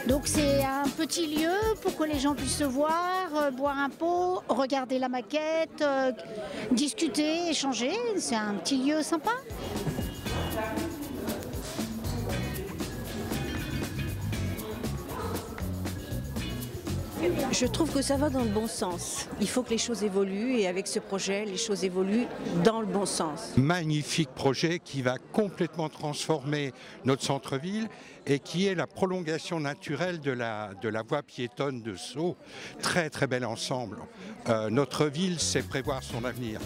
Donc c'est un petit lieu pour que les gens puissent se voir, boire un pot, regarder la maquette, discuter, échanger. C'est un petit lieu sympa. Je trouve que ça va dans le bon sens. Il faut que les choses évoluent et avec ce projet, les choses évoluent dans le bon sens. Magnifique projet qui va complètement transformer notre centre-ville et qui est la prolongation naturelle de la voie piétonne de Sceaux. Très très bel ensemble. Notre ville sait prévoir son avenir.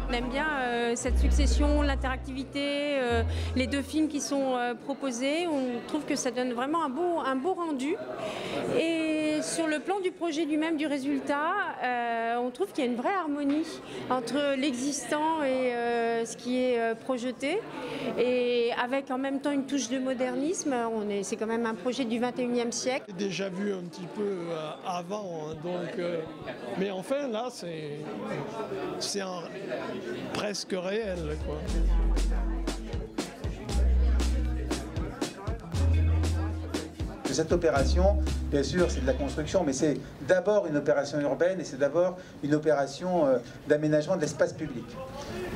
On aime bien cette succession, l'interactivité, les deux films qui sont proposés. On trouve que ça donne vraiment un beau rendu. Et sur le plan du projet lui-même, du résultat, on trouve qu'il y a une vraie harmonie entre l'existant et ce qui est projeté. Et avec en même temps une touche de modernisme, c'est quand même un projet du 21e siècle. J'ai déjà vu un petit peu avant, mais enfin là c'est presque réel, quoi. Cette opération, bien sûr, c'est de la construction, mais c'est d'abord une opération urbaine et c'est d'abord une opération d'aménagement de l'espace public.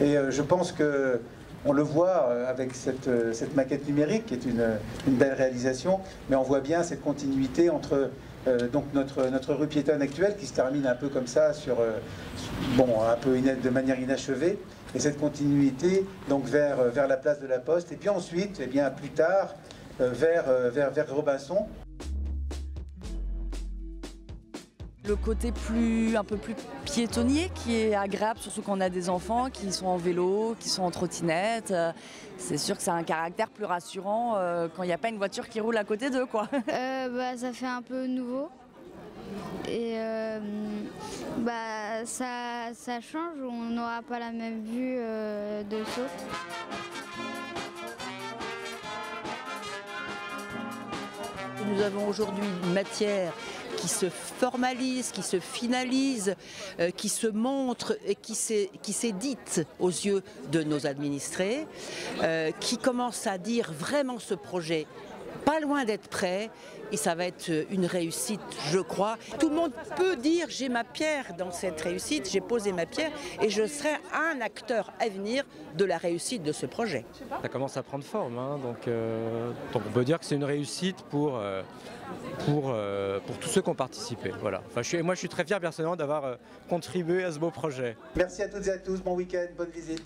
Et je pense que on le voit avec cette maquette numérique qui est une belle réalisation, mais on voit bien cette continuité entre donc notre rue piétonne actuelle qui se termine un peu comme ça un peu de manière inachevée, et cette continuité donc vers la place de la Poste, et puis ensuite, bien plus tard, vers Robinson. Le côté un peu plus piétonnier qui est agréable, surtout quand on a des enfants qui sont en vélo, qui sont en trottinette. C'est sûr que ça a un caractère plus rassurant quand il n'y a pas une voiture qui roule à côté d'eux, quoi. Ça fait un peu nouveau. Et ça change, on n'aura pas la même vue de Sceaux. Nous avons aujourd'hui une matière qui se formalise, qui se finalise, qui se montre et qui s'édite aux yeux de nos administrés, qui commence à dire vraiment ce projet pas loin d'être prêt, et ça va être une réussite, je crois. Tout le monde peut dire j'ai ma pierre dans cette réussite, j'ai posé ma pierre et je serai un acteur à venir de la réussite de ce projet. Ça commence à prendre forme, hein, donc on peut dire que c'est une réussite pour tous ceux qui ont participé. Voilà. Enfin, moi je suis très fier personnellement d'avoir contribué à ce beau projet. Merci à toutes et à tous, bon week-end, bonne visite.